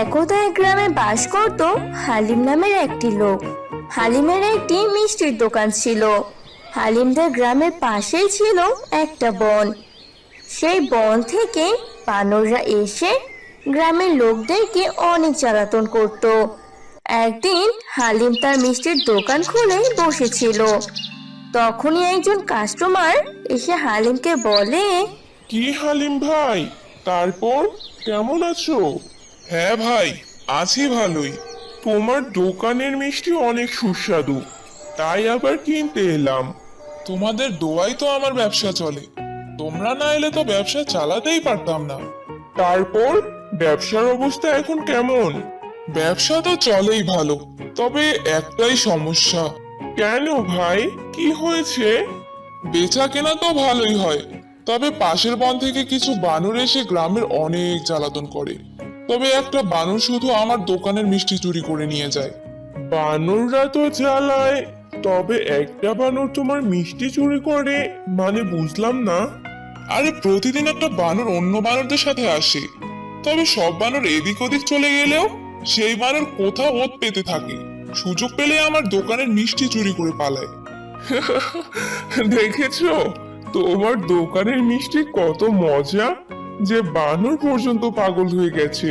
একদা এক গ্রামে বাস করত হালিম নামের একটি লোক। হালিমের একটি মিষ্টির দোকান ছিল। হালিমদের গ্রামের পাশেই ছিল একটা বন। সেই বন থেকে বানররা এসে গ্রামের লোকদেরকে অনেক জ্বালাতন করত। একদিন হালিম তার মিষ্টির দোকান খুলে বসেছিল। তখনই একজন কাস্টমার এসে হালিমকে বলে, কি হালিম ভাই, তারপর কেমন আছো? হ্যাঁ ভাই, আছি ভালোই। তোমার দোকানের মিষ্টি অনেক সুস্বাদু, তাই আবার কিনতে এলাম। তোমাদের দোয়াই তো আমার ব্যবসা চলে, তোমরা না এলে তো ব্যবসা চালাতেই পারতাম না। তারপর ব্যবসার অবস্থা এখন কেমন? ব্যবসা তো চলেই ভালো, তবে একটাই সমস্যা। কেন ভাই, কি হয়েছে? বেচা কেনা তো ভালোই হয়, তবে পাশের বন থেকে কিছু বানর এসে গ্রামের অনেক জ্বালাতন করে। তবে একটা বানর শুধু আমার দোকানের মিষ্টি চুরি করে নিয়ে যায়। বানররা তো জ্বালায়, তবে একটা বানর তোমার মিষ্টি চুরি করে মানে বুঝলাম না। আরে প্রতিদিন একটা বানর অন্য বানরদের সাথে আসে, তবে সব বানর এদিক ওদিক চলে গেলেও সেই বানর কোথাও ওত পেতে থাকে, সুযোগ পেলে আমার দোকানের মিষ্টি চুরি করে পালায়। দেখেছো তোমার দোকানের মিষ্টি কত মজা, যে বানর পর্যন্ত পাগল হয়ে গেছে।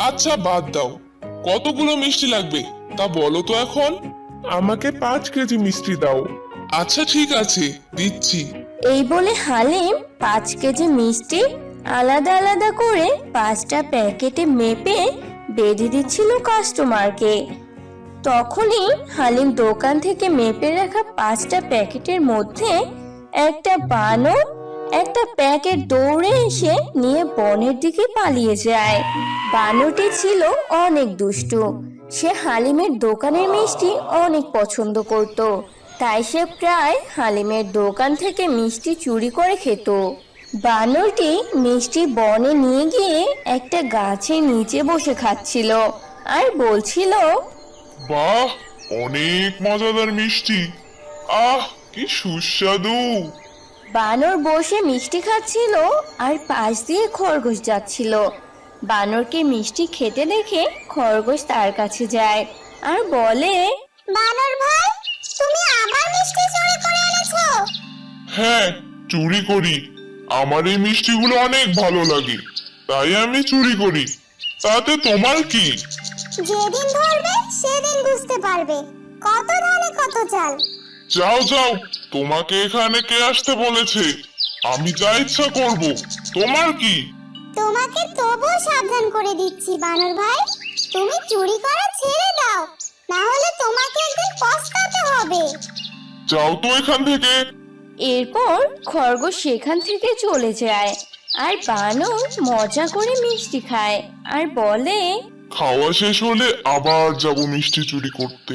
আচ্ছা বাদ দাও, কতগুলো মিষ্টি লাগবে তা বলো তো এখন। আমাকে 5 কেজি মিষ্টি দাও। আচ্ছা ঠিক আছে, দিচ্ছি। এই বলে হালিম 5 কেজি মিষ্টি আলাদা আলাদা করে 5টা প্যাকেটে মেপে বেঁধে দিচ্ছিল কাস্টমারকে। তখনই হালিম দোকান থেকে মেপে রাখা 5টা প্যাকেটের মধ্যে একটা বানর একটা প্যাকেট দৌড়ে এসে নিয়ে বনের দিকে পালিয়ে যায়। বানরটি ছিল অনেক দুষ্টু। সে হালিমের দোকানের মিষ্টি অনেক পছন্দ করত, তাই সে প্রায় হালিমের দোকান থেকে মিষ্টি চুরি করে খেত। বানরটি মিষ্টি বনে নিয়ে গিয়ে একটা গাছের নিচে বসে খাচ্ছিল আর বলছিল, বাহ, অনেক মজাদার মিষ্টি, আহ কি সুস্বাদু। বানর বসে মিষ্টি খাচ্ছিল আর পাশ দিয়ে খরগোশ যাচ্ছিল। বানরকে মিষ্টি খেতে দেখে খরগোশ তার কাছে যায় আর বলে, বানর ভাই, তুমি আবার মিষ্টি চুরি করে এনেছো? হ্যাঁ, চুরি করি। আমার এই মিষ্টিগুলো অনেক ভালো লাগে, তাই আমি চুরি করি। তাতে তোমার কি? যেদিন ধরবে সেদিন বুঝতে পারবে, কত ধানে কত চাল। যাও যাও, তোমাকে এখানে কে আসতে বলেছে? আমি যা ইচ্ছা করব, তোমার কি? তোমাকে তবুও সাবধান করে দিচ্ছি বানর ভাই, তুমি চুরি করা ছেড়ে দাও, না হলে তোমাকে একদিন পস্তাতে হবে। যাও তো এখান থেকে। এরপর খরগোশ সেখান থেকে চলে যায় আর বানর মজা করে মিষ্টি খায় আর বলে, খাওয়া শেষ হলে আবার যাব মিষ্টি চুরি করতে।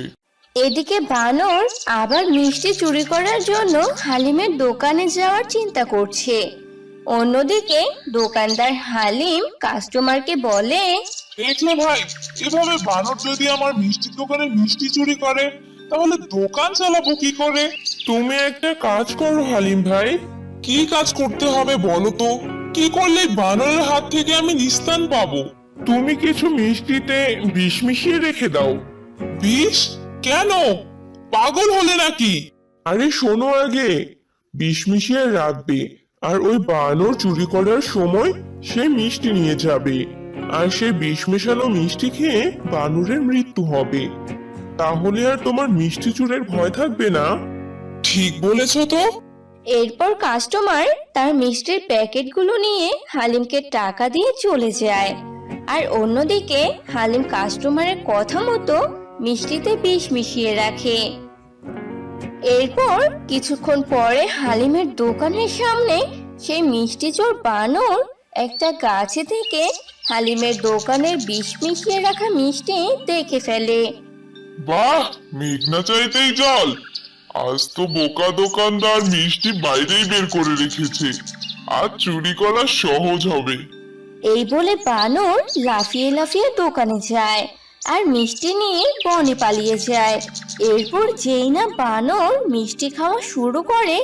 এদিকে বানর আবার মিষ্টি চুরি করার জন্য হালিমের দোকানে যাওয়ার চিন্তা করছে। অন্যদিকে দোকানদার হালিম কাস্টমারকে বলে, দেখলে ভাই, এভাবে বানর যদি আমার মিষ্টির দোকানে মিষ্টি চুরি করে তাহলে দোকান চালাবো কি করে? তুমি একটা কাজ করো হালিম ভাই। কি কাজ করতে হবে বলো তো? কি করলে বানরের হাত থেকে আমি নিস্তার পাবো? তুমি কিছু মিষ্টিতে বিষ মিশিয়ে রেখে দাও। বিষ? কেন? পাগল হলে নাকি? আরে শোনো আগে, বিষ মিশিয়ে রাখবে, আর ওই বানর চুরি করার সময় সে মিষ্টি নিয়ে যাবে, আর সেই বিষ মেশানো মিষ্টি খেয়ে বানরের মৃত্যু হবে। তাহলে আর তোমার মিষ্টি চুরের ভয় থাকবে না। ঠিক বলেছো তো। এরপর কাস্টমার তার মিষ্টির প্যাকেটগুলো নিয়ে হালিমকে টাকা দিয়ে চলে যায়। আর অন্যদিকে হালিম কাস্টমারের কথা মতো মিষ্টিতে বিষ মিশিয়ে রাখে। এরপর কিছুক্ষণ পরে হালিমের দোকানের সামনে সেই মিষ্টি চোর বানর একটা গাছে থেকে হালিমের দোকানের বিষ মিশিয়ে রাখা মিষ্টি দেখে ফেলে। বাহ, মেঘ না চাইতেই জল। আজ তো বোকা দোকানদার মিষ্টি বাইরেই বের করে রেখেছে, আজ চুরি করা সহজ হবে। এই বলে বানর লাফিয়ে লাফিয়ে দোকানে যায় আর মিষ্টি নিয়ে বনে পালিয়ে যায়। এরপর যেই না বানর মিষ্টি খাওয়া শুরু করে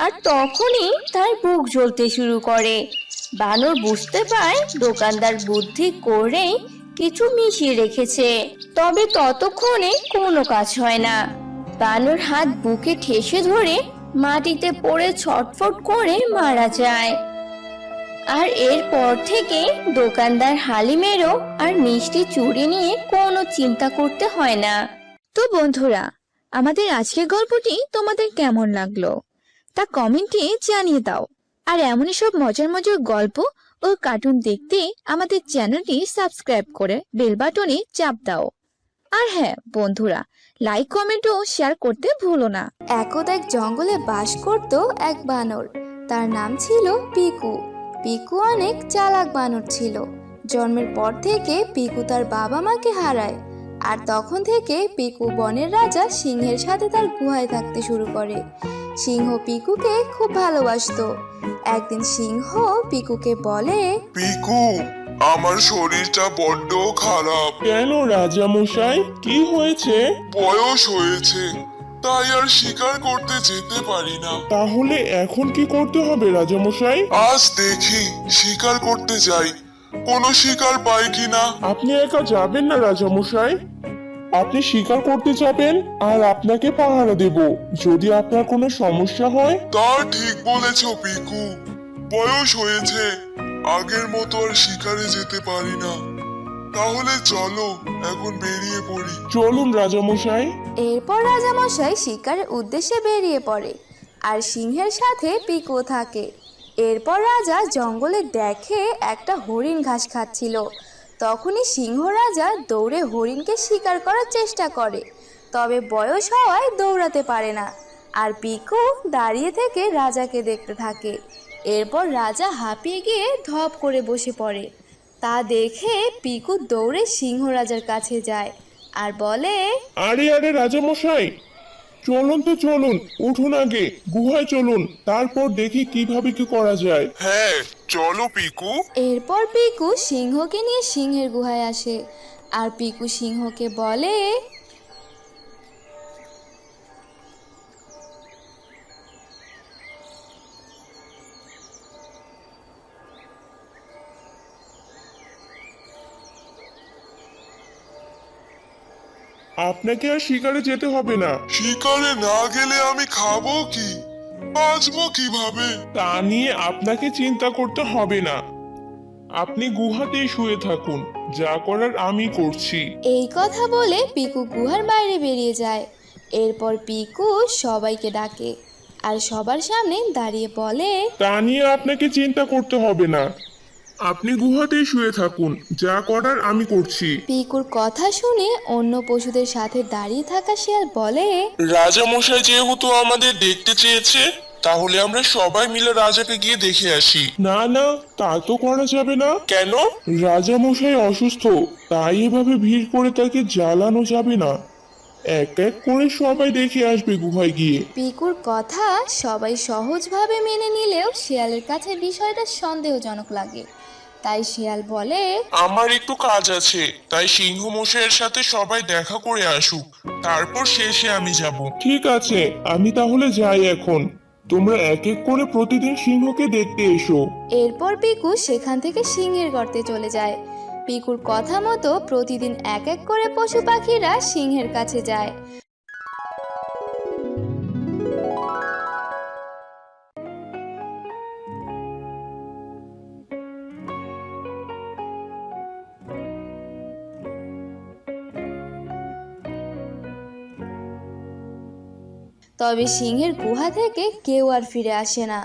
আর তখনই তার বুক জ্বলতে শুরু করে। বানর বুঝতে পায় দোকানদার বুদ্ধি করেই কিছু মিশিয়ে রেখেছে, তবে ততক্ষণে কোনো কাজ হয় না। বানর হাত বুকে ঠেসে ধরে মাটিতে পড়ে ছটফট করে মারা যায়। আর এরপর থেকে দোকানদার হালিমেরও আর মিষ্টি চুরি নিয়ে কোনো চিন্তা করতে হয় না। তো বন্ধুরা, আমাদের আজকের গল্পটি তোমাদের কেমন লাগলো তা কমেন্টে জানিয়ে দাও। আর এমনই সব মজার মজার গল্প ও কার্টুন দেখতে আমাদের চ্যানেলটি সাবস্ক্রাইব করে বেল বাটনে চাপ দাও। আর হ্যাঁ বন্ধুরা, লাইক কমেন্ট ও শেয়ার করতে ভুলো না। একদা এক জঙ্গলে বাস করত এক বানর, তার নাম ছিল পিকু। পিকু অনেক চালাক বানর ছিল। জন্মের পর থেকে পিকু তার বাবা মাকে হারায়, আর তখন থেকে পিকু বনের রাজা সিংহের সাথে তার গুহায় থাকতে শুরু করে। সিংহ পিকুকে খুব ভালোবাসতো। একদিন সিংহ পিকুকে বলে, পিকু, আমার শরীরটা বড্ড খারাপ। কেন রাজা মশাই, কি হয়েছে? বয়স হয়েছে, তাই আর শিকার করতে যেতে পারি না। তাহলে এখন কি করতে হবে রাজা মশাই? আজ দেখি শিকার করতে যাই, কোনো শিকার পাই কিনা। আপনি একা যাবেন না রাজা মশাই, আপনি শিকার করতে যাবেন আর আপনাকে পাহারা দেব যদি আপনার কোনো সমস্যা হয়। তা ঠিক বলেছো পিকু, বয়স হয়েছে, আগের মতো আর শিকারে যেতে পারি না। তাহলে চলো এখন বেরিয়ে পড়ি। চলুন রাজামশাই। এরপর রাজামশাই শিকারের উদ্দেশ্যে বেরিয়ে পড়ে, আর সিংহের সাথে পিকু থাকে। এরপর রাজা জঙ্গলে দেখে একটা হরিণ ঘাস খাচ্ছিল। তখনই সিংহ রাজা দৌড়ে হরিণকে শিকার করার চেষ্টা করে, তবে বয়স হওয়ায় দৌড়াতে পারে না। আর পিকু দাঁড়িয়ে থেকে রাজাকে দেখতে থাকে। এরপর রাজা হাঁপিয়ে গিয়ে ধপ করে বসে পড়ে। তা দেখে পিকু দৌড়ে সিংহ রাজার কাছে যায় আর বলে, আরে আরে রাজামশাই, চলুন তো চলুন, উঠুন আগে গুহায় চলুন, তারপর দেখি কিভাবে কি করা যায়। হ্যাঁ চলো পিকু। এরপর পিকু সিংহকে নিয়ে সিংহের গুহায় আসে, আর পিকু সিংহকে বলে, আপনাকে আর শিকারে যেতে হবে না। শিকারে না গেলে আমি খাবো কি, বাঁচবো কিভাবে? তা নিয়ে আপনাকে চিন্তা করতে হবে না, আপনি গুহাতেই শুয়ে থাকুন, যা করার আমি করছি। এই কথা বলে পিকু গুহার বাইরে বেরিয়ে যায়। এরপর পিকু সবাইকে ডাকে আর সবার সামনে দাঁড়িয়ে বলে, তা নিয়ে আপনাকে চিন্তা করতে হবে না, আপনি গুহাতেই শুয়ে থাকুন, যা করার আমি করছি। পিকুর কথা শুনে অন্য পশুদের সাথে দাঁড়িয়ে থাকা শিয়াল বলে, রাজা মশাই যেহেতু আমাদের দেখতে চেয়েছে, তাহলে আমরা সবাই মিলে রাজাকে গিয়ে দেখে আসি। না না, তা তো করা যাবে না। কেন? রাজা মশাই অসুস্থ, তাই এভাবে ভিড় করে তাকে জ্বালানো যাবে না। এক এক করে সবাই দেখে আসবে গুহায় গিয়ে। পিকুর কথা সবাই সহজভাবে মেনে নিলেও শিয়ালের কাছে বিষয়টা সন্দেহজনক লাগে। তাই শিয়াল বলে, আমার একটু কাজ আছে, তাই সিংহ মশাইয়ের সাথে সবাই দেখা করে আসুক, তারপর শেষে আমি যাব। ঠিক আছে, আমি তাহলে যাই এখন। তোমরা এক এক করে প্রতিদিন সিংহকে দেখতে এসো। এরপর পিকু সেখান থেকে সিংহের গর্তে চলে যায়। পিকুর কথা মতো প্রতিদিন এক এক করে পশু পাখিরা সিংহের কাছে যায়। তবে সিংহের গুহা থেকে কেউ আর ফিরে আসে না।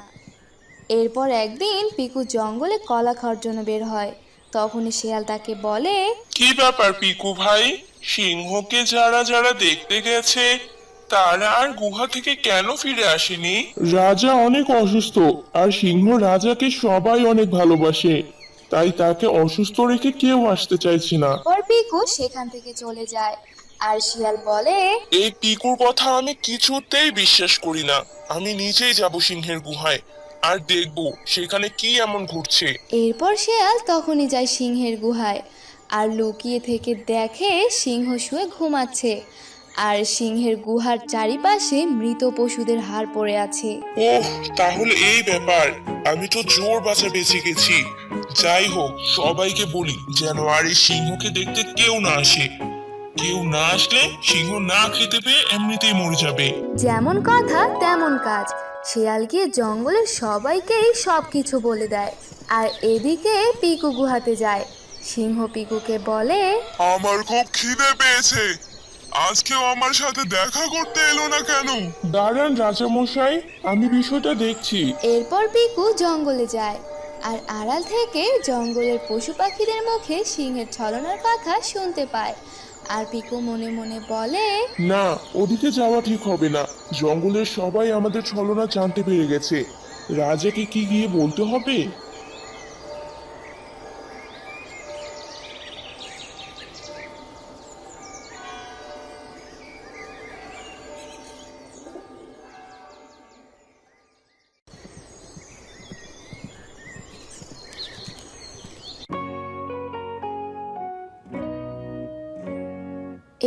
এরপর একদিন পিকু জঙ্গলে কলা খাওয়ার জন্য বের হয়। তখনই শিয়াল তাকে বলে, কি ব্যাপার পিকু ভাই, সিংহকে যারা যারা দেখতে গেছে তারা আর গুহা থেকে কেন ফিরে আসেনি? রাজা অনেক অসুস্থ, আর সিংহ রাজাকে সবাই অনেক ভালোবাসে, তাই তাকে অসুস্থ রেখে কেউ আসতে চাইছে না। পর পিকু সেখান থেকে চলে যায়। আর শিয়াল বলে, এই পিকুর কথা আমি কিছুতেই বিশ্বাস করি না। আমি নিজেই যাব সিংহের গুহায়, আর দেখব সেখানে কি এমন ঘটছে। এরপর শিয়াল তখনই যায় সিংহের গুহায়। আর লুকিয়ে থেকে দেখে সিংহ শুয়ে ঘুমাচ্ছে আর সিংহের গুহার চারিপাশে মৃত পশুদের হাড় পড়ে আছে। ওহ, তাহলে এই ব্যাপার। আমি তো জোর বাঁচা বেঁচে গেছি। যাই হোক, সবাইকে বলি যেন আর এই সিংহকে দেখতে কেউ না আসে। কেউ না আসলে সিংহ না খেতে পেয়ে এমনিতেই মরে যাবে। যেমন কথা তেমন কাজ, শিয়াল গিয়ে জঙ্গলের সবাইকেই সবকিছু বলে দেয়। আর এদিকে পিকু গুহাতে যায়। সিংহ পিকুকে বলে, আমার খুব খিদে পেয়েছে, আজকেও আমার সাথে দেখা করতে এলো না কেন? দাঁড়ান রাজামশাই, আমি বিষয়টা দেখছি। এরপর পিকু জঙ্গলে যায় আর আড়াল থেকে জঙ্গলের পশু পাখিদের মুখে সিংহের ছলনার কথা শুনতে পায়। আর পিকু মনে মনে বলে, না, ওদিকে যাওয়া ঠিক হবে না। জঙ্গলের সবাই আমাদের ছলনা জানতে পেরে গেছে। রাজাকে কি গিয়ে বলতে হবে?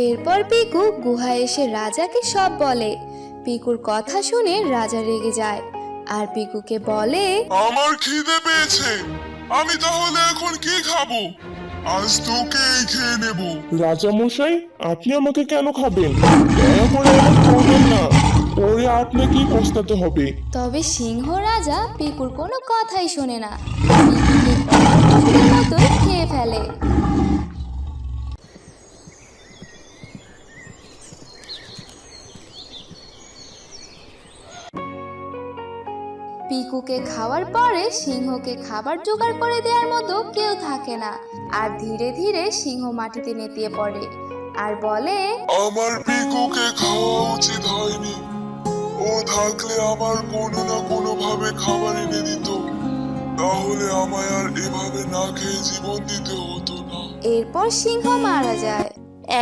এরপর পিকু গুহায় এসে রাজাকে সব বলে। পিকুর কথা শুনে রাজা রেগে যায় আর পিকুকে বলে, আমার খিদে পেয়েছে, আমি তাহলে এখন কি খাবো? আজ তোকেই খেয়ে নেব। রাজা মশাই, আপনি আমাকে কেন খাবেন? দয়া করে এমন করবেন না, পরে আপনাকেই পস্তাতে হবে। তবে সিংহ রাজা পিকুর কোনো কথাই শোনে না, পিকুকে অন্য পশুদের মতোই খেয়ে ফেলে। পিকুকে খাওয়ার পরে সিংহকে খাবার জোগাড় করে দেওয়ার মতো কেউ থাকে না। আর ধীরে ধীরে সিংহ মাটিতে নেতিয়ে পড়ে আর বলে, আমার পিকুকে খাওয়া উচিত হয়নি। ও থাকলে আমার কোনো না কোনো ভাবে খাবার এনে দিত, তাহলে আমায় আর এভাবে না খেয়ে জীবন দিতে হতো না। এরপর সিংহ মারা যায়।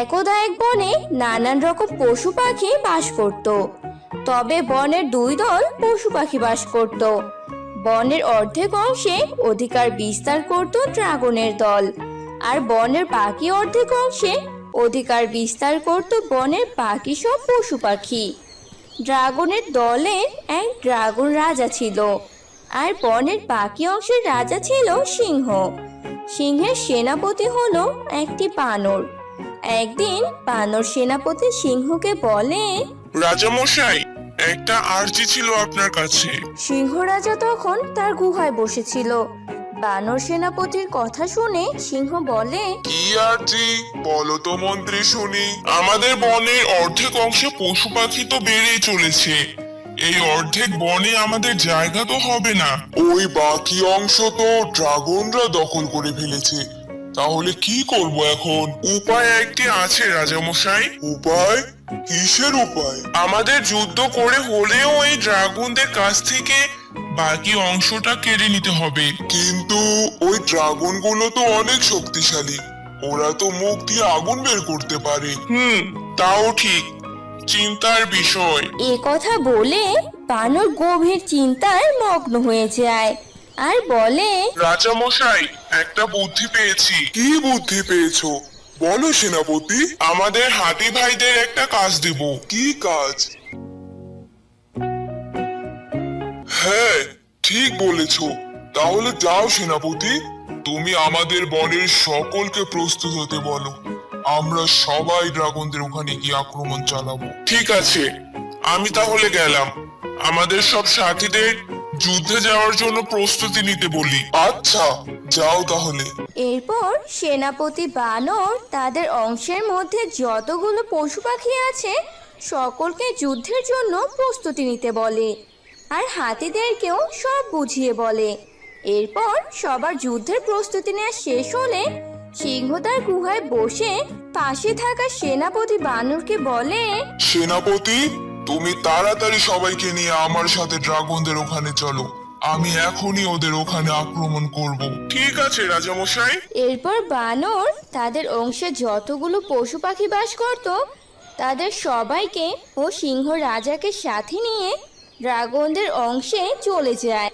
একদা এক বনে নানান রকম পশু পাখি বাস করত। তবে বনের দুই দল পশু পাখি বাস করত। বনের অর্ধেক অংশে অধিকার বিস্তার করত ড্রাগনের দল, আর বনের বাকি অর্ধেক অংশে অধিকার বিস্তার করত বনের বাকি সব পশু পাখি। ড্রাগনের দলের এক ড্রাগন রাজা ছিল, আর বনের বাকি অংশের রাজা ছিল সিংহ। সিংহের সেনাপতি হলো একটি বানর। একদিন বানর সেনাপতি সিংহকে বলে, রাজামশাই, একটা আর্জি ছিল আপনার কাছে। সিংহ রাজা তখন তার গুহায় বসেছিল। বানর সেনাপতির কথা শুনে সিংহ বলে, কি আর্জি? বলো তো মন্ত্রী শুনি। আমাদের বনের অর্ধেক অংশে পশু পাখি তো বেড়েই চলেছে, এই অর্ধেক বনে আমাদের জায়গা তো হবে না। ওই বাকি অংশ তো ড্রাগনরা দখল করে ফেলেছে, তাহলে কি করব এখন? উপায় একটি আছে রাজামশাই। উপায়? কিসের উপায়? আমাদের যুদ্ধ করে হলেও এই ড্রাগনদের কাছ থেকে বাকি অংশটা কেড়ে নিতে হবে। কিন্তু ওই ড্রাগন গুলো তো অনেক শক্তিশালী, ওরা তো মুখ দিয়ে আগুন বের করতে পারে। তাও ঠিক, চিন্তার বিষয়। এ কথা বলে বানর গভীর চিন্তায় মগ্ন হয়ে যায় আর বলে, রাজামশাই, একটা বুদ্ধি পেয়েছি। কি বুদ্ধি পেয়েছো? বলো সেনাপতি। আমাদের হাতি ভাইদের একটা কাজ দেব। কি কাজ? হ্যাঁ, ঠিক বলেছো। তাহলে যাও সেনাপতি, তুমি আমাদের বনের সকলকে প্রস্তুত হতে বলো। আমরা সবাই ড্রাগনদের ওখানে গিয়ে আক্রমণ চালাবো। ঠিক আছে, আমি তাহলে গেলাম। আমাদের সব সাথীদের যুদ্ধে যাওয়ার জন্য প্রস্তুতি নিতে বলি। আচ্ছা, যাও তাহলে। এরপর সেনাপতি বানর তাদের অংশের মধ্যে যতগুলো পশু পাখি আছে সকলকে যুদ্ধের জন্য প্রস্তুতি নিতে বলে, আর হাতিদেরকেও সব বুঝিয়ে বলে। এরপর সবার যুদ্ধের প্রস্তুতি নেওয়া শেষ হলে সিংহ তার গুহায় বসে পাশে থাকা সেনাপতি বানরকে বলে, সেনাপতি, তুমি তাড়াতাড়ি সবাইকে নিয়ে আমার সাথে ড্রাগনদের ওখানে চলো। আমি এখনই ওদের ওখানে আক্রমণ করব। ঠিক আছে রাজামশাই। এরপর বানর তাদের অংশে যতগুলো পশু পাখি বাস করত তাদের সবাইকে ও সিংহ রাজাকে সাথে নিয়ে ড্রাগনদের অংশে চলে যায়।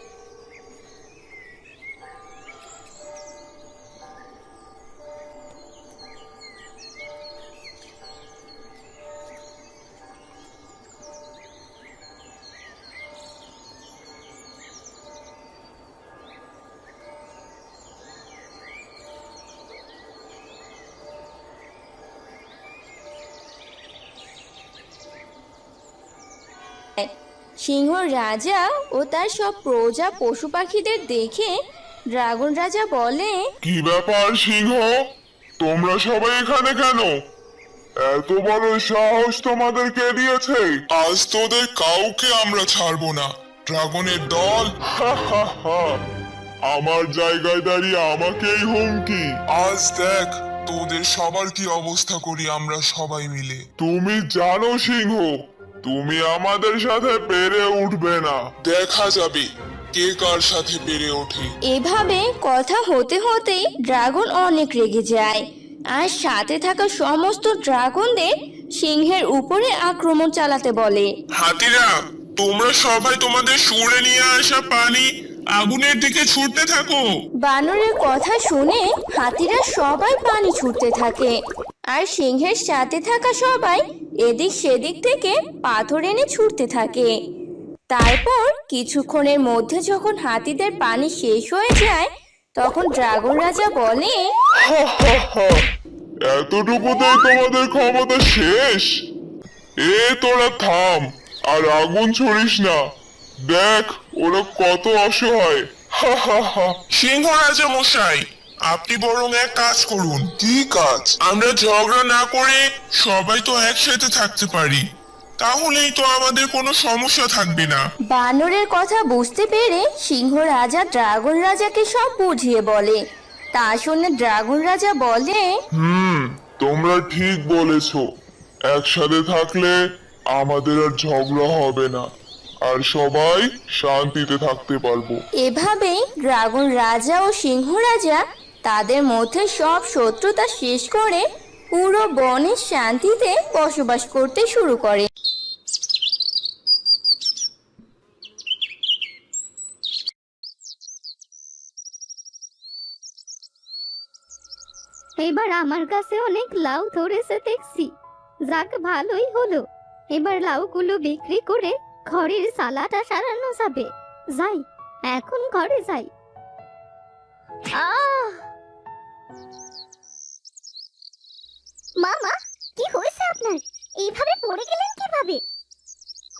সিংহ রাজা ও তার সব প্রজা পশু পাখিদের দেখে ড্রাগন রাজা বলে, কি ব্যাপার সিংহ, তোমরা সবাই এখানে কেন? এত বড় সাহস তোমাদের কে দিয়েছে? আজ তোদের কাউকে আমরা ছাড়বো না, ড্রাগনের দল। আমার জায়গায় দাঁড়িয়ে আমাকেই হুমকি। আজ দেখ তোদের সবার কি অবস্থা করি আমরা সবাই মিলে। তুমি জানো সিংহ, তুমি আমাদের সাথে পেরে উঠবে না। দেখা যাবে কে কার সাথে পেরে ওঠে। এভাবে কথা হতে হতেই ড্রাগন অনেক রেগে যায় আর সাথে থাকা সমস্ত ড্রাগনদের সিংহের উপরে আক্রমণ চালাতে বলে। হাতিরা, তোমরা সবাই তোমাদের সুরে নিয়ে আসা পানি আগুনের দিকে ছুটতে থাকো। বানরের কথা শুনে হাতিরা সবাই পানি ছুটতে থাকে আর সিংহের সাথে থাকা সবাই এদিক সেদিক থেকে পাথর এনে ছুটতে থাকে। তারপর কিছুক্ষণের মধ্যে যখন হাতিদের পানি শেষ হয়ে যায় তখন ড্রাগন রাজা বলে, এতটুকুতেই তোমাদের ক্ষমতা শেষ? তোরা থাম আর আগুন ছড়িস না, দেখ ওরা কত অসহায়। সিংহ রাজা মশাই, আপনি বরং এক কাজ করুন। কি কাজ? আমরা ঝগড়া না করে সবাই তো একসাথে থাকতে পারি, তাহলেই তো আমাদের কোনো সমস্যা থাকবে না। বানরের কথা বুঝতে পেরে সিংহ রাজা ড্রাগন রাজাকে সব বুঝিয়ে বলে। তা শুনে ড্রাগন রাজা বলে, তোমরা ঠিক বলেছো, একসাথে থাকলে আমাদের আর ঝগড়া হবে না আর সবাই শান্তিতে থাকতে পারবো। এভাবেই ড্রাগন রাজা ও সিংহ রাজা তাদের মধ্যে সব শত্রুতা শেষ করে পুরো বনে শান্তিতে বসবাস করতে শুরু করে। এবার আমার কাছে অনেক লাউ ধরেছে দেখছি, যাক ভালোই হলো। এবার লাউগুলো বিক্রি করে ঘরের সালাটা সারানো যাবে। যাই, এখন ঘরে যাই। মামা, কি হয়েছে আপনার? এইভাবে পড়ে গেলেন কিভাবে?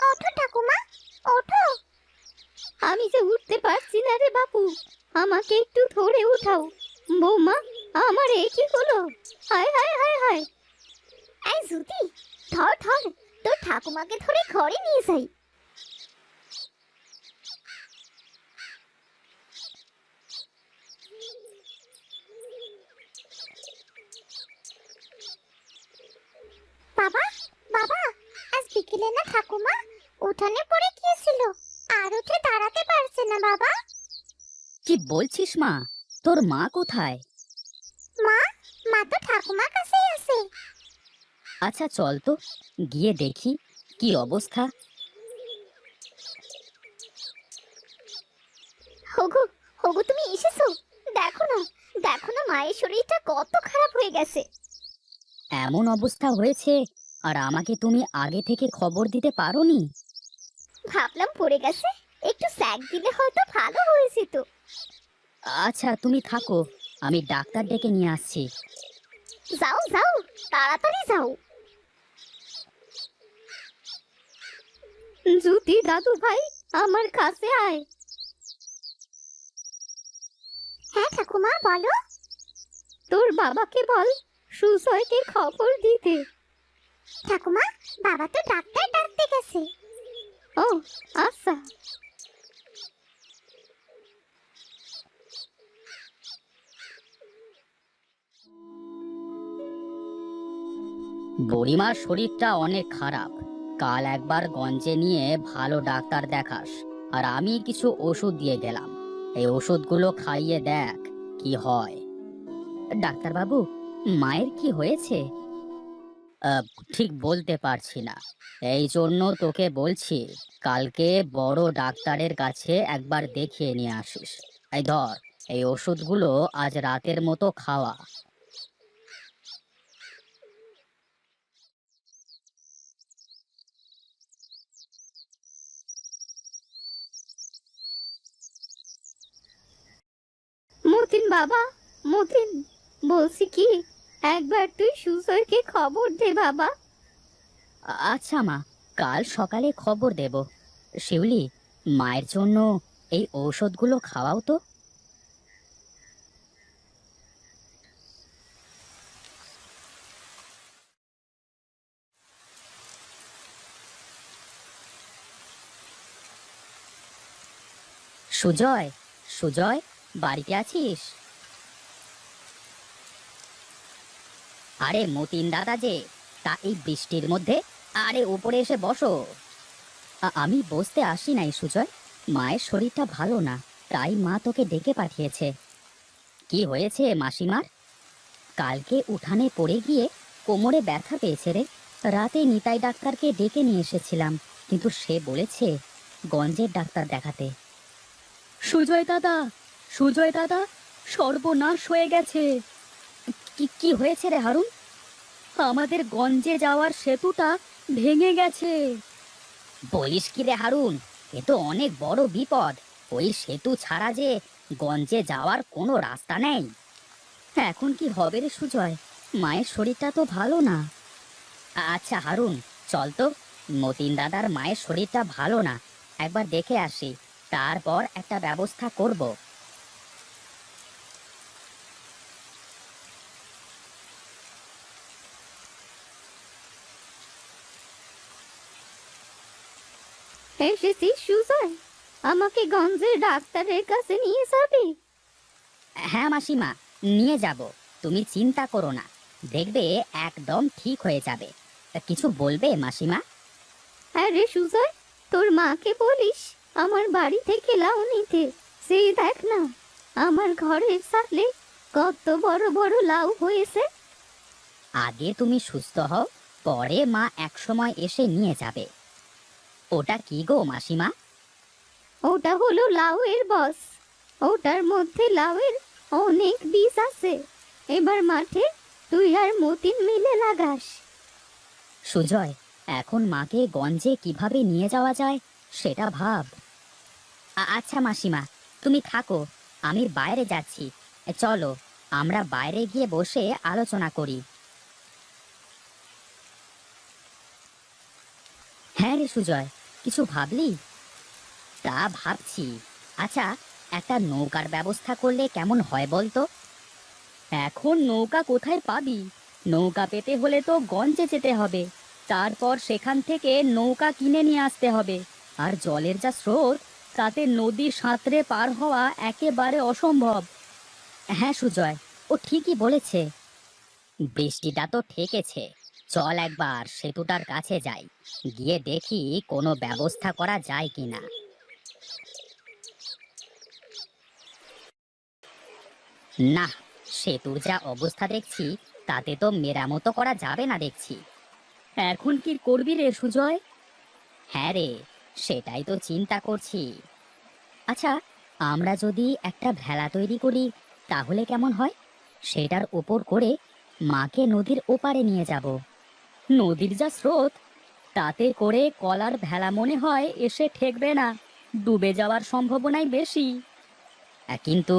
ওঠো ঠাকুমা, ওঠো। আমি যে উঠতে পারছি না রে বাপু, আমাকে একটু ধরে উঠাও। বৌমা, আমার এই কি হলো? হায় হায় হায় হায়। এই জুতি, ধর ধর, তোর ঠাকুমাকে ধরে ঘরে নিয়ে যাই। বাবা, বাবা, আজ বিকেলে না ঠাকুমা উঠানে পড়ে গিয়েছিল, আর উঠে দাঁড়াতে পারছে না। বাবা, কি বলছিস মা? তোর মা কোথায়? মা, মা তো ঠাকুমার কাছেই আছে। আচ্ছা চল তো গিয়ে দেখি কি অবস্থা। হগু, হগু, তুমি এসেছো? দেখো না, দেখো না, মায়ের শরীরটা কত খারাপ হয়ে গেছে। এমন অবস্থা হয়েছে আর আমাকে তুমি আগে থেকে খবর দিতে পারোনি? ভাবলাম পড়ে গেছে, একটু স্যাক দিলে হয়তো ভালো হয়েছে তো। আচ্ছা তুমি থাকো, আমি ডাক্তার ডেকে নিয়ে আসছি। যাও যাও, তাড়াতাড়ি যাও। জুতি দাদু ভাই, আমার কাছে আয়। হ্যাঁ ঠাকুমা, বলো। তোর বাবাকে বল সুজয়কে খবর দিতে। ঠাকুমা, বাবা তো ডাক্তার ডাকতে গেছে। ও আচ্ছা। বুড়িমার শরীরটা অনেক খারাপ, কাল একবার গঞ্জে নিয়ে ভালো ডাক্তার দেখাস, আর আমি কিছু ওষুধ দিয়ে গেলাম। এই ওষুধগুলো খাইয়ে দেখ কি হয়। ডাক্তারবাবু, মায়ের কি হয়েছে? ঠিক বলতে পারছি না, এই জন্য তোকে বলছি কালকে বড় ডাক্তারের কাছে একবার দেখিয়ে নিয়ে আসিস। এই ধর, এই ওষুধগুলো আজ রাতের মতো খাওয়া। মতিন বাবা, মতিন, বলছি কি, একবার তুই সুজয়কে খবর দে বাবা। আচ্ছা মা, কাল সকালে খবর দেব। শিউলি, মায়ের জন্য এই ঔষধগুলো খাওয়াও তো। সুজয়, সুজয়, বাড়িতে আছিস? আরে মতিন দাদা যে, তা এই বৃষ্টির মধ্যে? আরে উপরে এসে বসো। আমি বসতে আসি নাই সুজয়, মায়ের শরীরটা ভালো না, তাই মা তোকে ডেকে পাঠিয়েছে। কি হয়েছে মাসিমার? কালকে উঠানে পড়ে গিয়ে কোমরে ব্যথা পেয়েছে রে। রাতে নিতাই ডাক্তারকে ডেকে নিয়ে এসেছিলাম, কিন্তু সে বলেছে গঞ্জের ডাক্তার দেখাতে। সুজয় দাদা, সুজয় দাদা, সর্বনাশ হয়ে গেছে। কি কি হয়েছে রে হারুন? আমাদের গঞ্জে যাওয়ার সেতুটা ভেঙে গেছে। বলিস কি রে হারুন, এ তো অনেক বড় বিপদ। ওই সেতু ছাড়া যে গঞ্জে যাওয়ার কোনো রাস্তা নেই। এখন কি হবে রে সুজয়? মায়ের শরীরটা তো ভালো না। আচ্ছা হারুন, চল তো, মতিন দাদার মায়ের শরীরটা ভালো না, একবার দেখে আসি, তারপর একটা ব্যবস্থা করব। এসেছিস সুজয়? আমাকে গঞ্জের ডাক্তারের কাছে নিয়ে যাবি? হ্যাঁ মাসিমা, নিয়ে যাব, তুমি চিন্তা করো না, দেখবে একদম ঠিক হয়ে যাবে। কিছু বলবে মাসিমা? আরে সুজয়, তোর মাকে বলিস আমার বাড়ি থেকে লাউ নিতে। সেই দেখ না, আমার ঘরের সামনে কত বড় বড় লাউ হয়েছে। আগে তুমি সুস্থ হও, পরে মা একসময় এসে নিয়ে যাবে। ওটা কি গো মাসিমা? ওটা হলো লাউয়ের বস। ওটার মধ্যে লাউয়ের অনেক বীজ আছে। এবার মাঠে তুই আর মতিন মিলে লাগাস। সুজয়, এখন মাকে গঞ্জে কিভাবে নিয়ে যাওয়া যায় সেটা ভাব। আচ্ছা মাসিমা, তুমি থাকো, আমি বাইরে যাচ্ছি। চলো আমরা বাইরে গিয়ে বসে আলোচনা করি। হ্যাঁ রে সুজয়, কিছু ভাবলি? তা ভাবছি। আচ্ছা, একটা নৌকার ব্যবস্থা করলে কেমন হয় বলতো? এখন নৌকা কোথায় পাবি? নৌকা পেতে হলে তো গঞ্জে যেতে হবে, তারপর সেখান থেকে নৌকা কিনে নিয়ে আসতে হবে। আর জলের যা স্রোত, তাতে নদী সাঁতরে পার হওয়া একেবারে অসম্ভব। হ্যাঁ সুজয়, ও ঠিকই বলেছে। বৃষ্টিটা তো ঠেকেছে, চল একবার সেতুটার কাছে যাই, গিয়ে দেখি কোনো ব্যবস্থা করা যায় কিনা। না, সেতুর যা অবস্থা দেখছি, তাতে তো মেরামতো করা যাবে না দেখছি। এখন কি করবি রে সুজয়? হ্যাঁ রে, সেটাই তো চিন্তা করছি। আচ্ছা, আমরা যদি একটা ভেলা তৈরি করি তাহলে কেমন হয়? সেটার উপর করে মাকে নদীর ওপারে নিয়ে যাব। নদীর যা স্রোত, তাতে করে কলার ভেলা মনে হয় এসে ঠেকবে না, ডুবে যাওয়ার সম্ভাবনাই বেশি। কিন্তু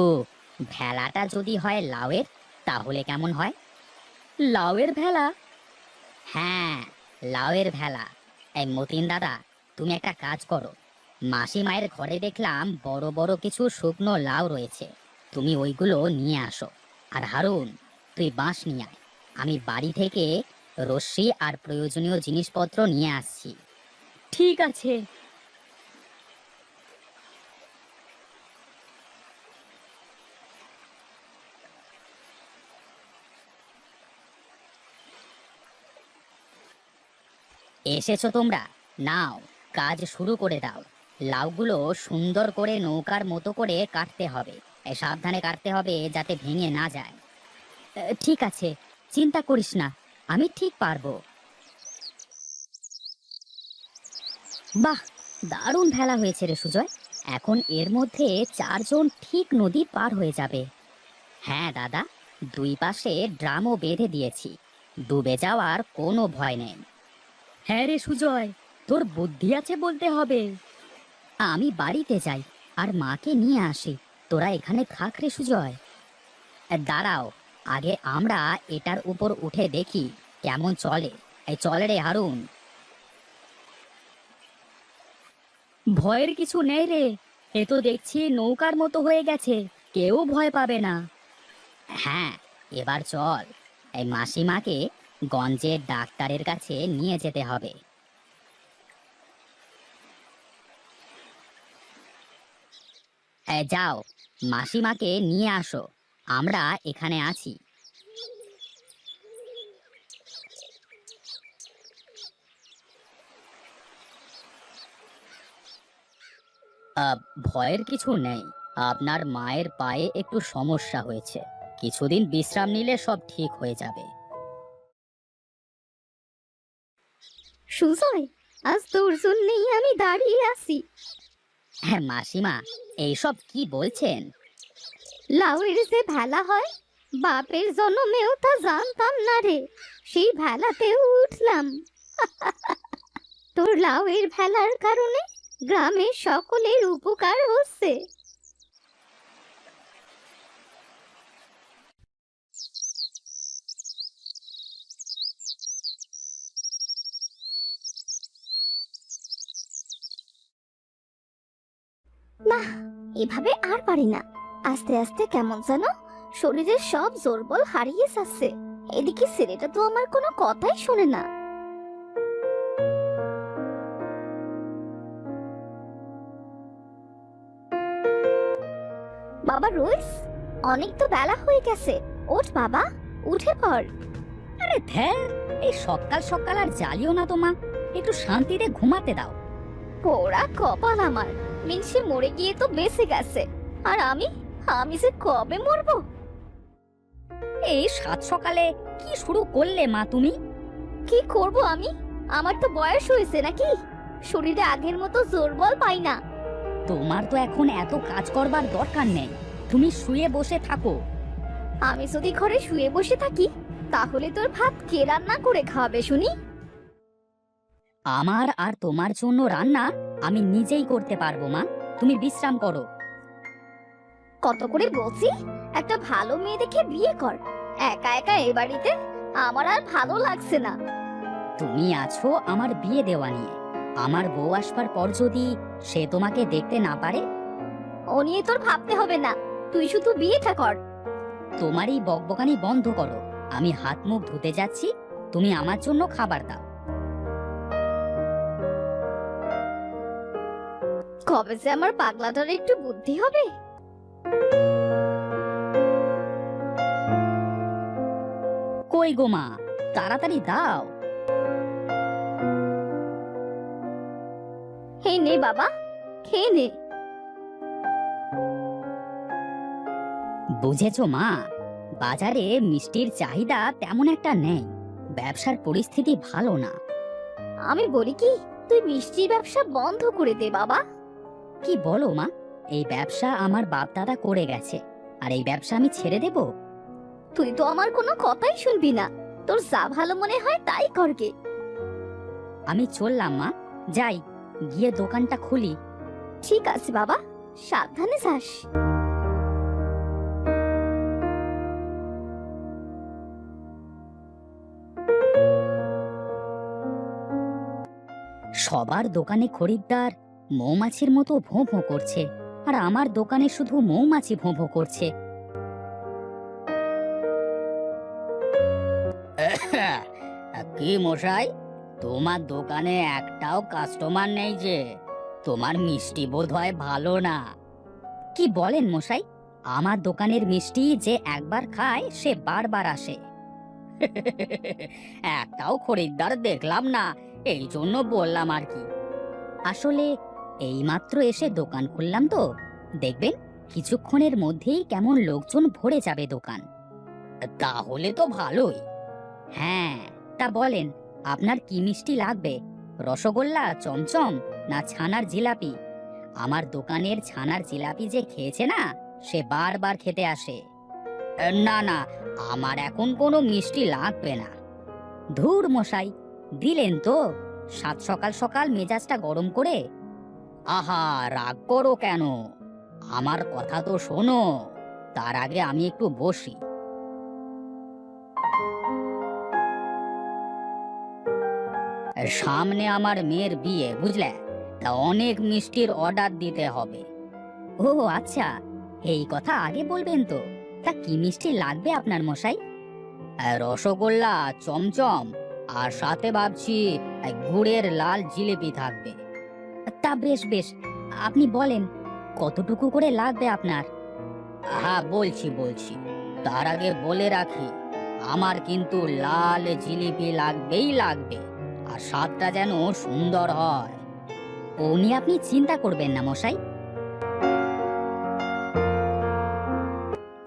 ভেলাটা যদি হয় লাউয়ের, তাহলে কেমন হয়? লাউয়ের ভেলা? হ্যাঁ, লাউয়ের ভেলা। এই মতিন দাদা, তুমি একটা কাজ করো, মাসিমায়ের ঘরে দেখলাম বড় বড় কিছু শুকনো লাউ রয়েছে, তুমি ওইগুলো নিয়ে আসো। আর হারুন, তুই বাঁশ নিয়ে আয়, আমি বাড়ি থেকে রশ্মি আর প্রয়োজনীয় জিনিসপত্র নিয়ে আসছি। ঠিক আছে। এসেছো তোমরা? নাও, কাজ শুরু করে দাও। লাউগুলো সুন্দর করে নৌকার মতো করে কাটতে হবে, সাবধানে কাটতে হবে যাতে ভেঙে না যায়। ঠিক আছে, চিন্তা করিস না, আমি ঠিক পারবো। বাহ, দারুণ ভেলা হয়েছে রে সুজয়। এখন এর মধ্যে 4 জন ঠিক নদী পার হয়ে যাবে। হ্যাঁ দাদা, দুই পাশে ড্রামও বেঁধে দিয়েছি, ডুবে যাওয়ার কোনো ভয় নেই। হ্যাঁ রে সুজয়, তোর বুদ্ধি আছে বলতে হবে। আমি বাড়িতে যাই আর মাকে নিয়ে আসি, তোরা এখানে থাক রে সুজয়। দাঁড়াও, আগে আমরা এটার উপর উঠে দেখি কেমন চলে। এই চলে রে হারুন। ভয়ের কিছু নেই রে, এ তো দেখছি নৌকার মতো হয়ে গেছে, কেউ ভয় পাবে না। হ্যাঁ, এবার চল, এই মাসিমাকে গঞ্জের ডাক্তারের কাছে নিয়ে যেতে হবে। যাও, মাসিমাকে নিয়ে আসো, আমরা এখানে আছি। ভয়ের কিছু নেই, আপনার মায়ের পায়ে একটু সমস্যা হয়েছে, কিছুদিন বিশ্রাম নিলে সব ঠিক হয়ে যাবে। সুজয়, আজ তোর জন্যই আমি দাঁড়িয়ে আছি। হ্যাঁ মাসিমা, এইসব কি বলছেন? লাউয়ের যে ভেলা হয়, বাপের জন্মেও তা জানতাম না রে, সেই ভেলাতেও উঠলাম। তোর লাউয়ের ভেলার কারণে গ্রামের সকলের উপকার হচ্ছে। না, এভাবে আর পারি না। আস্তে আস্তে কেমন যেন শরীরের সব জোরবল হারিয়ে যাচ্ছে। এদিকে ছেলেটা তো আমার কোনো কথাই শোনে না। বাবা রইস, অনেক তো বেলা হয়ে গেছে, ওঠ বাবা, উঠে পড়। আরে ধ্যার, এই সকাল সকাল আর জ্বালিও না তো মা, একটু শান্তিতে ঘুমাতে দাও। পোড়া কপাল আমার, মিনসে মরে গিয়ে তো বেঁচে গেছে, আর আমি আমি যে কবে মরবো। এই সাত সকালে কি শুরু করলে মা তুমি? কি করব আমি? আমার তো বয়স হয়েছে নাকি, শরীরে আগের মতো জোর বল পাই না। তোমার তো এখন এত কাজ করবার দরকার নেই, তুমি শুয়ে বসে থাকো। আমি যদি ঘরে শুয়ে বসে থাকি, তাহলে তোর ভাত কে রান্না করে খাওয়াবে শুনি? আমার আর তোমার জন্য রান্না আমি নিজেই করতে পারবো মা, তুমি বিশ্রাম করো। কত করে বলছি, একটা ভালো মেয়ে দেখে বিয়ে কর। একা একা এ বাড়িতে আমার আর ভালো লাগছে না। তুমি আছো আমার বিয়ে দেওয়া নিয়ে, আমার বউ আসবার পর যদি সে তোমাকে দেখতে না পারে? ও নিয়ে তোর ভাবতে হবে না, তুই শুধু বিয়েটা কর। তোমার এই বকবকানি বন্ধ করো, আমি হাত মুখ ধুতে যাচ্ছি, তুমি আমার জন্য খাবার দাও। কবে যে আমার পাগলাটার একটু বুদ্ধি হবে। কই গো মা, তাড়াতাড়ি দাও। হে নে বাবা, খেয়ে নে। বুঝেছো মা, বাজারে মিষ্টির চাহিদা তেমন একটা নেই, ব্যবসার পরিস্থিতি ভালো না। আমি বলি কি, তুই মিষ্টির ব্যবসা বন্ধ করে দে বাবা। কি বলো মা, এই ব্যবসা আমার বাপ দাদা করে গেছে, আর এই ব্যবসা আমি ছেড়ে দেব? তুই তো আমার কোনো কথাই শুনবি না, তোর যা ভালো মনে হয় তাই করগে। আমি চললাম মা, যাই, গিয়ে দোকানটা খুলি। ঠিক আছে বাবা, সাবধানে যাস। সবার দোকানে খরিদ্দার মৌমাছির মতো ভোঁ ভোঁ করছে, আর আমার দোকানে শুধু মৌমাছি ভোঁ ভোঁ করছে। কি মশাই, তোমার দোকানে একটাও কাস্টমার নেই যে? তোমার মিষ্টি বোধহয় ভালো না। কি বলেন মশাই, আমার দোকানের মিষ্টি যে একবার খায় সে বারবার আসে। একটাও খরিদ্দার দেখলাম না, এই জন্য বললাম আর কি। আসলে এইমাত্র এসে দোকান খুললাম তো, দেখবেন কিছুক্ষণের মধ্যেই কেমন লোকজন ভরে যাবে দোকান। তাহলে তো ভালোই। হ্যাঁ, তা বলেন আপনার কি মিষ্টি লাগবে? রসগোল্লা, চমচম, না ছানার জিলাপি? আমার দোকানের ছানার জিলাপি যে খেয়েছে না, সে বারবার খেতে আসে। না না, আমার এখন কোনো মিষ্টি লাগবে না। ধুর মশাই, দিলেন তো সাত সকাল সকাল মেজাজটা গরম করে। আহা, রাগ করো কেন? আমার কথা তো শোনো, তার আগে আমি একটু বসি। সামনে আমার মেয়ের বিয়ে, বুঝলে? তা অনেক মিষ্টির অর্ডার দিতে হবে। ও আচ্ছা, এই কথা আগে বলবেন তো। তা কি মিষ্টি লাগবে আপনার মশাই? রসগোল্লা, চমচম, আর সাথে ভাবছি গুড়ের লাল জিলিপি থাকবে। তা বেশ বেশ, আপনি বলেন কতটুকু করে লাগবে আপনার? হ্যাঁ বলছি বলছি, তার আগে বলে রাখি আমার কিন্তু লাল জিলিপি লাগবেই লাগবে, আর স্বাদটা যেন সুন্দর হয়। ও নিয়ে আপনি চিন্তা করবেন না মশাই।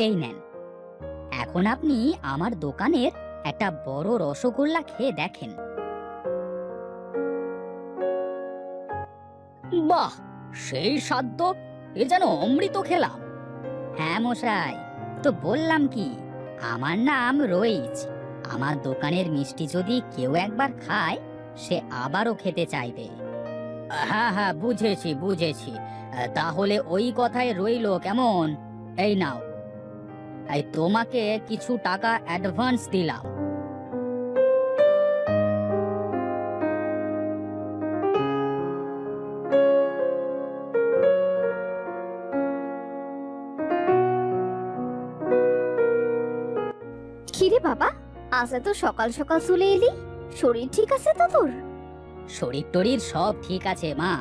এই নেন, এখন আপনি আমার দোকানের একটা বড় রসগোল্লা খেয়ে দেখেন। বাহ, সেই স্বাদ তো! এ যেন অমৃত খেলাম। হ্যাঁ মশাই, তো বললাম কি, আমার নাম রইচ। আমার দোকানের মিষ্টি যদি কেউ একবার খায়, সে আবারও খেতে চাইবে। হ্যাঁ হ্যাঁ, বুঝেছি বুঝেছি। তাহলে ওই কথাই রইলো কেমন? এই নাও, এই তোমাকে কিছু টাকা অ্যাডভান্স দিলাম। কিরে বাবা, আজ এত সকাল সকাল চলে এলি? শরীর ঠিক আছে তো তোর? শরীর টরীর সব ঠিক আছে মা,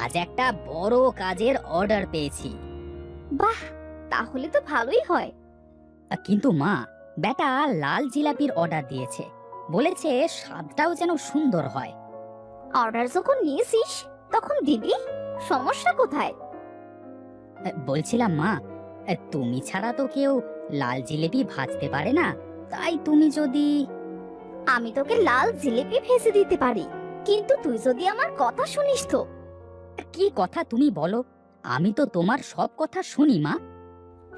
আজ একটা বড় কাজের অর্ডার পেয়েছি। বাহ, তাহলে তো ভালোই হয়। কিন্তু মা, বেটা লাল জিলাপির অর্ডার দিয়েছে, বলেছে স্বাদটাও যেন সুন্দর হয়। অর্ডার যখন নিয়েছিস তখন দিবি, সমস্যা কোথায়? বলছিলাম মা, তুমি ছাড়া তো কেউ লাল জিলিপি ভাজতে পারে না, তাই তুমি যদি... আমি তোকে লাল জিলিপি ভেজে দিতে পারি, কিন্তু তুই যদি আমার কথা শুনিস তো। কি কথা তুমি বলো? আমি তো তোমার সব কথা শুনি মা।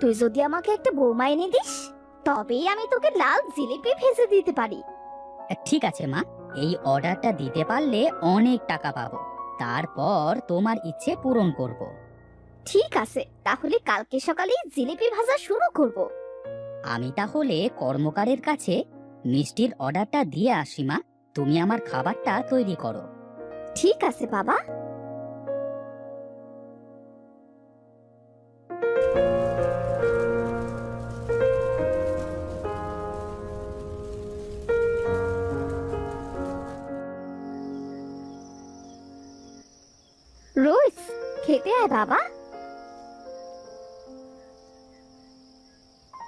তুই যদি আমাকে একটা বৌমা এনে দিস, তবেই আমি তোকে লাল জিলিপি ভেজে দিতে পারি। ঠিক আছে মা, এই অর্ডারটা দিতে পারলে অনেক টাকা পাবো, তারপর তোমার ইচ্ছে পূরণ করব। ঠিক আছে, তাহলে কালকে সকালেই জিলিপি ভাজা শুরু করব। আমি তাহলে কর্মকারের কাছে মিষ্টির অর্ডারটা দিয়ে আসি মা, তুমি আমার খাবারটা তৈরি করো। ঠিক আছে বাবা। রোজ খেতে আয় বাবা।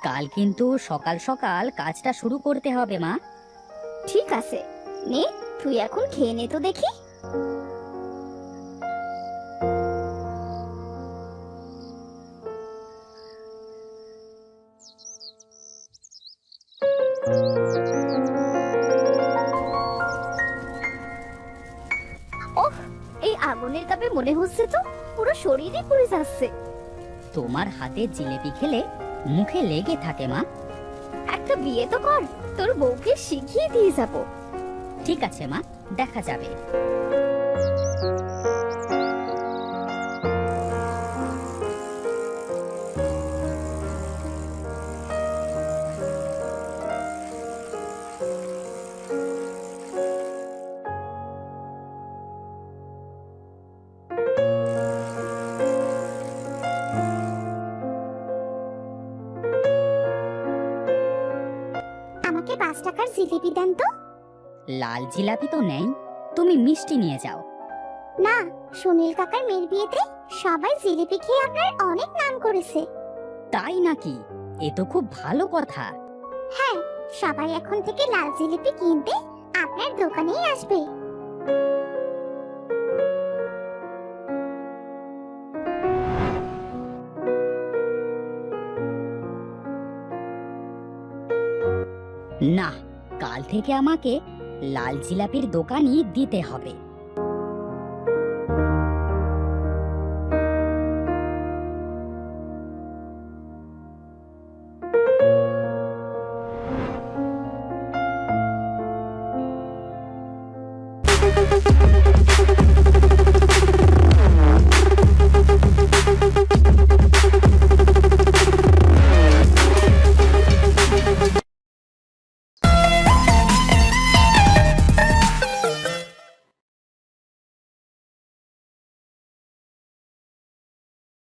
কাল কিন্তু সকাল সকাল কাজটা শুরু করতে হবে মা। ঠিক আছে, নে তুই এখন খেয়ে নে তো দেখি। ওহ, এই আগুনের তাপে মনে হচ্ছে তো পুরো শরীরই পুড়ে যাচ্ছে। তোমার হাতে জিলিপি খেলে মুখে লেগে থাকে মা। একটা বিয়ে তো কর, তোর বউকে শিখিয়ে দিয়ে যাব। ঠিক আছে মা, দেখা যাবে। আমাকে 5 টাকার জিলিপি দেন তো। লাল জিলাপি তো নেই, তুমি মিষ্টি নিয়ে যাও। না, সুনীল কাকার মেয়ের বিয়েতে সবাই জিলিপি খেয়ে আপনার অনেক নাম করেছে। তাই নাকি? এ তো খুব ভালো কথা। হ্যাঁ, সবাই এখন থেকে লাল জিলিপি কিনতে আপনার দোকানেই আসবে। না, কাল থেকে আমাকে লাল জিলাপির দোকানই দিতে হবে।